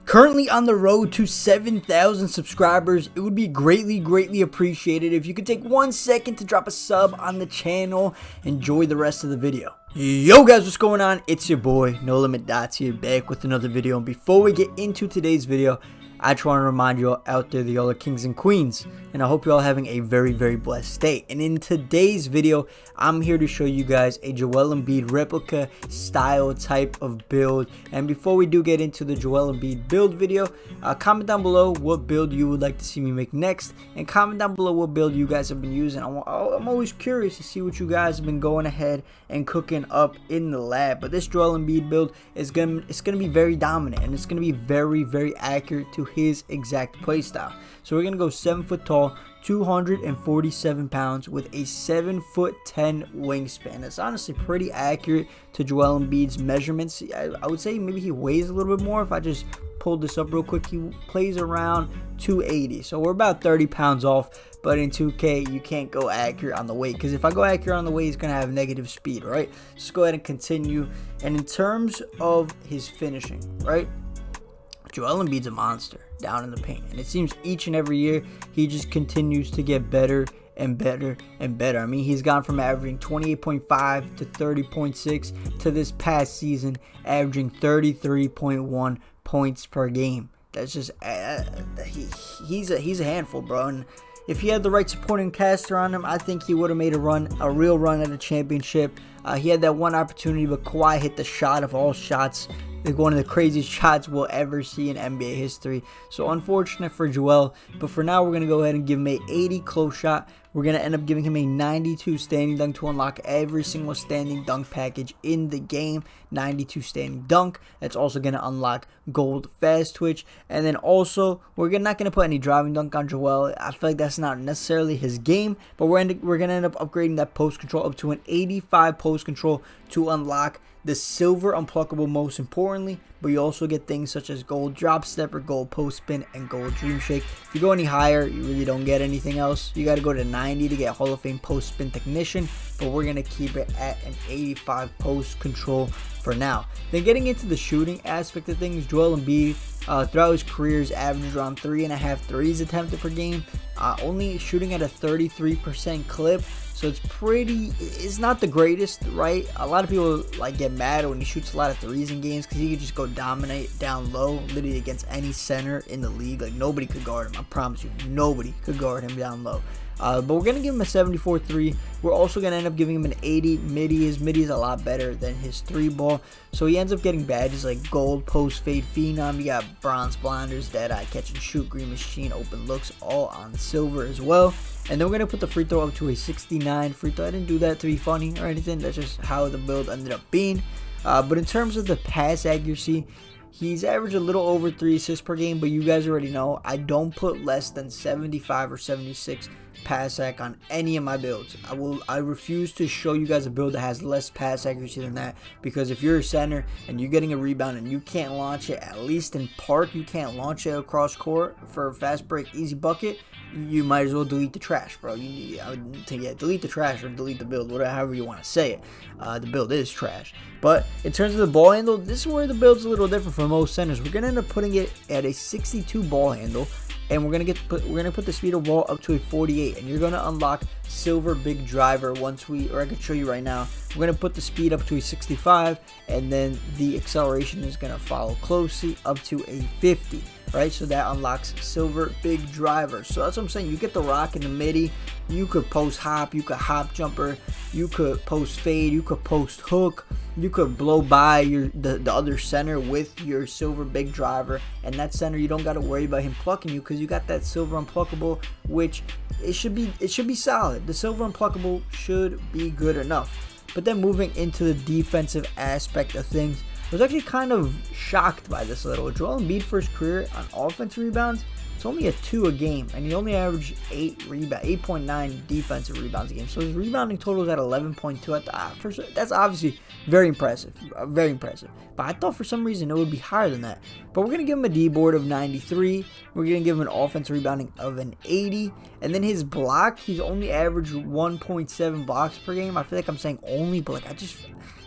Currently on the road to 7,000 subscribers. It would be greatly appreciated if you could take 1 second to drop a sub on the channel. Enjoy the rest of the video. Yo guys, what's going on? It's your boy No Limit Dots here, back with another video. And before we get into today's video, I just want to remind you all out there that y'all are kings and queens, and I hope you all having a very blessed day. And in today's video, I'm here to show you guys a Joel Embid replica style type of build. And before we do get into the Joel Embid build video, comment down below what build you would like to see me make next, and comment down below what build you guys have been using. I'm always curious to see what you guys have been going ahead and cooking up in the lab. But this Joel Embid build is gonna be very dominant, and it's gonna be very accurate to his exact playstyle. So we're gonna go 7 foot tall, 247 pounds with a 7'10" wingspan. It's honestly pretty accurate to Joel Embid's measurements. I would say maybe he weighs a little bit more. If I just pulled this up real quick, he plays around 280, so we're about 30 pounds off. But in 2K, you can't go accurate on the weight, because if I go accurate on the weight, he's going to have negative speed, right? Just go ahead and continue. And in terms of his finishing, right, Joel Embid's a monster down in the paint, and it seems each and every year he just continues to get better and better. I mean, he's gone from averaging 28.5 to 30.6 to this past season averaging 33.1 points per game. That's just he's a handful, bro. And if he had the right supporting cast around him, I think he would have made a real run at a championship. He had that one opportunity, but Kawhi hit the shot of all shots. Like one of the craziest shots we'll ever see in NBA history. So unfortunate for Joel, but for now we're going to go ahead and give him a 80 close shot. We're going to end up giving him a 92 standing dunk to unlock every single standing dunk package in the game. 92 standing dunk. That's also going to unlock gold fast twitch. And then also, we're not going to put any driving dunk on Joel. I feel like that's not necessarily his game, but we're going to end up upgrading that post control up to an 85 post control to unlock the silver unpluckable most importantly, but you also get things such as gold drop stepper, gold post spin, and gold dream shake. If you go any higher, you really don't get anything else. You got to go to 90 to get Hall of Fame post spin technician, but we're going to keep it at an 85 post control for now. Then getting into the shooting aspect of things, Joel Embid throughout his career has averaged around 3.5 threes attempted per game, only shooting at a 33% clip. So it's not the greatest, right? A lot of people get mad when he shoots a lot of threes in games, because he could just go dominate down low, literally against any center in the league. Like, nobody could guard him. I promise you, nobody could guard him down low. But we're going to give him a 74 3. We're also going to end up giving him an 80 midi. His midi is a lot better than his 3 ball. So he ends up getting badges like gold post fade phenom. You got bronze blinders, dead eye catch and shoot, green machine, open looks, all on silver as well. And then we're going to put the free throw up to a 69 free throw. I didn't do that to be funny or anything. That's just how the build ended up being. But in terms of the pass accuracy, he's averaged a little over 3 assists per game, but you guys already know I don't put less than 75 or 76 pass ac on any of my builds. I refuse to show you guys a build that has less pass accuracy than that, because if you're a center and you're getting a rebound and you can't launch it, at least in park, you can't launch it across court for a fast break easy bucket, you might as well delete the trash, bro. Delete the trash or delete the build, whatever, however you want to say it. The build is trash. But in terms of the ball handle, this is where the build's a little different from most centers. We're gonna end up putting it at a 62 ball handle, and we're gonna put the speed of ball up to a 48, and you're gonna unlock silver big driver I can show you right now. We're gonna put the speed up to a 65, and then the acceleration is gonna follow closely up to a 50. Right, so that unlocks silver big driver. So that's what I'm saying. You get the rock in the midi. You could post hop. You could hop jumper. You could post fade. You could post hook. You could blow by the other center with your silver big driver. And that center, you don't got to worry about him plucking you, because you got that silver unpluckable, which it should be solid. The silver unpluckable should be good enough. But then moving into the defensive aspect of things, I was actually kind of shocked by this little. Joel Embid for his career on offensive rebounds, it's only a 2 a game, and he only averaged 8.9 defensive rebounds a game. So his rebounding total is at 11.2. That's obviously very impressive, But I thought for some reason it would be higher than that. But we're going to give him a D board of 93. We're going to give him an offensive rebounding of an 80. And then his block, he's only averaged 1.7 blocks per game. I feel like I'm saying only, but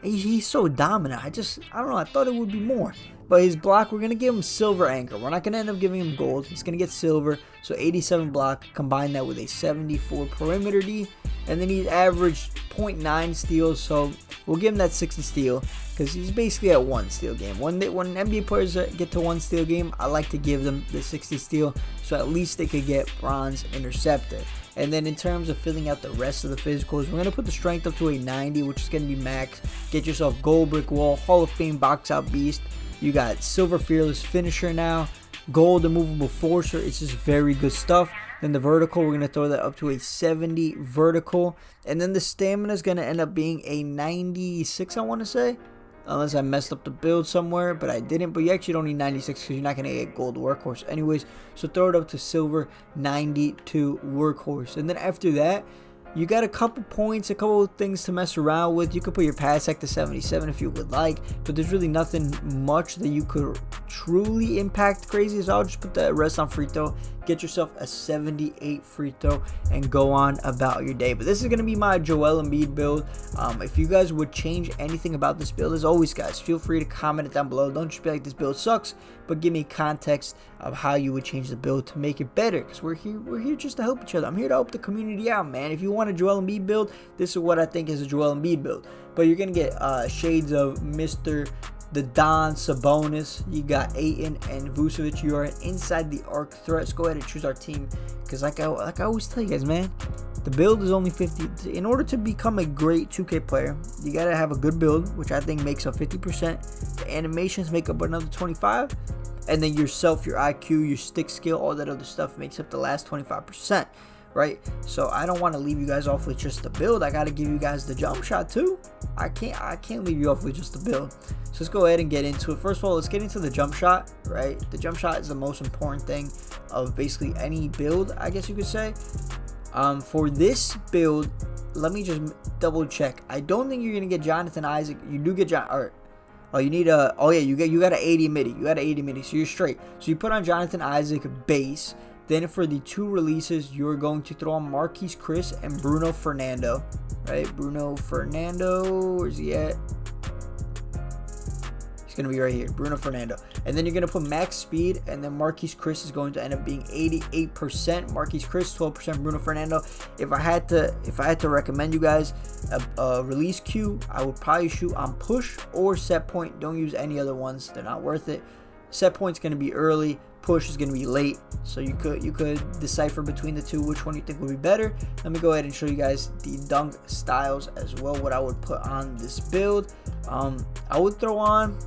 he's so dominant. I don't know. I thought it would be more. But his block, we're going to give him silver anchor. We're not going to end up giving him gold. He's going to get silver. So 87 block. Combine that with a 74 perimeter D. And then he's averaged 0.9 steals. So we'll give him that 60 steal. Because he's basically at 1 steal game. When NBA players get to 1 steal game, I like to give them the 60 steal. So at least they could get bronze interceptor. And then in terms of filling out the rest of the physicals, we're going to put the strength up to a 90, which is going to be max. Get yourself gold brick wall, Hall of Fame box out beast. You got silver fearless finisher now, gold immovable forcer. It's just very good stuff. Then the vertical, we're going to throw that up to a 70 vertical. And then the stamina is going to end up being a 96, I want to say. Unless I messed up the build somewhere, but I didn't. But you actually don't need 96 because you're not going to get gold workhorse anyways. So throw it up to silver 92 workhorse. And then after that, you got a couple points, a couple of things to mess around with. You could put your pass tech to 77 if you would like, but there's really nothing much that you could truly impact crazy. So I'll just put the rest on free throw. Get yourself a 78 free throw and go on about your day. But this is going to be my Joel Embiid build. If you guys would change anything about this build, as always, guys, feel free to comment it down below. Don't just be like, this build sucks, but give me context of how you would change the build to make it better, because we're here just to help each other. I'm here to help the community out, man. If you want a Joel Embiid build, this is what I think is a Joel Embiid build. But you're going to get shades of the Don Sabonis. You got Ayton and Vucevic. You are inside the arc threats. Go ahead and choose our team, because like I always tell you guys, man, the build is only 50. In order to become a great 2K player, you gotta have a good build, which I think makes up 50%. The animations make up another 25, and then yourself, your IQ, your stick skill, all that other stuff makes up the last 25%. Right? So I don't want to leave you guys off with just the build. I got to give you guys the jump shot too. I can't leave you off with just the build. So let's go ahead and get into it. First of all, let's get into the jump shot, right? The jump shot is the most important thing of basically any build, I guess you could say. For this build, let me just double check. I don't think you're gonna get Jonathan Isaac. You do get you need a, oh yeah, you got an 80 midi. You got an 80 midi, so you're straight. So you put on Jonathan Isaac base. Then for the 2 releases, you're going to throw on Marquise Chris and Bruno Fernando, right? Bruno Fernando, where's he at? He's going to be right here, Bruno Fernando. And then you're going to put max speed, and then Marquise Chris is going to end up being 88%. Marquise Chris, 12%. Bruno Fernando. If I had to recommend you guys a release queue, I would probably shoot on push or set point. Don't use any other ones; they're not worth it. Set point's going to be early. Push is going to be late, so you could decipher between the two which one you think would be better. Let me go ahead and show you guys the dunk styles as well, what I would put on this build. I would throw on,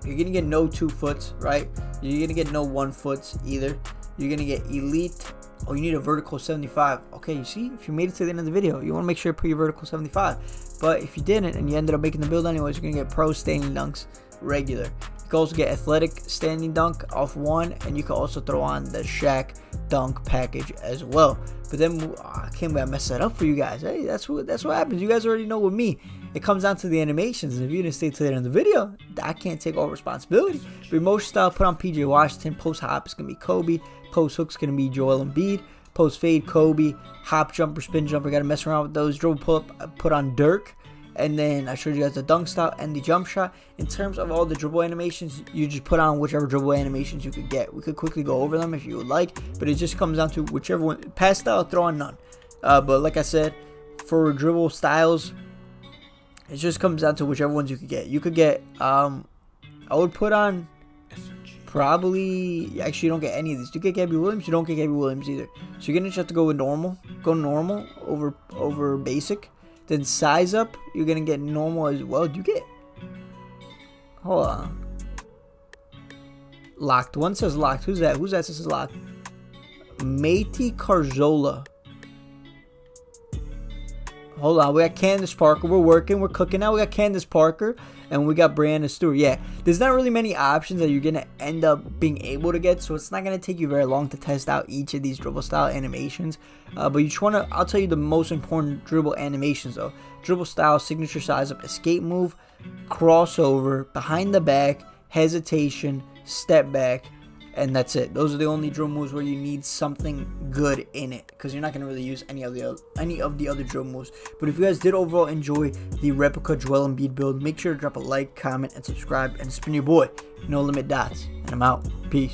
you're going to get no 2 foots, right? You're going to get no 1 foots either. You're going to get elite. Oh, you need a vertical 75. Okay, you see, if you made it to the end of the video, you want to make sure you put your vertical 75. But if you didn't and you ended up making the build anyways, you're going to get pro standing dunks regular. You can also get athletic standing dunk off 1, and you can also throw on the Shaq dunk package as well. But then I can't believe I messed that up for you guys. Hey, that's what happens. You guys already know with me, it comes down to the animations, and if you didn't stay to the end of the video, I can't take all responsibility. But motion style, put on PJ Washington. Post hop is gonna be Kobe. Post hook's gonna be Joel Embiid. Post fade, Kobe. Hop jumper, spin jumper, gotta mess around with those. Dribble pull up, put on Dirk. And then I showed you guys the dunk style and the jump shot. In terms of all the dribble animations, you just put on whichever dribble animations you could get. We could quickly go over them if you would like, but it just comes down to whichever one. Pass style, throw on none. But like I said, for dribble styles, it just comes down to whichever ones you could get. You could get, I would put on probably, actually you don't get any of these. You get Gabby Williams, you don't get Gabby Williams either. So you're going to just have to go with normal. Go normal over basic. Then size up, you're going to get normal as well. Do you get, hold on. Locked. One says locked. Who's that? Who's that says locked? Matey Carzola. Hold on. We got Candace Parker. We're working. We're cooking now. We got Candace Parker. And we got Brandon Stewart. Yeah. There's not really many options that you're going to end up being able to get. So it's not going to take you very long to test out each of these dribble style animations. But you just want to, I'll tell you the most important dribble animations though. Dribble style, signature size up, escape move, crossover, behind the back, hesitation, step back, and that's it. Those are the only drill moves where you need something good in it, because you're not going to really use any of the other drill moves. But if you guys did overall enjoy the replica Joel Embid build, make sure to drop a like, comment, and subscribe, and it's been your boy No Limit Dots, and I'm out. Peace.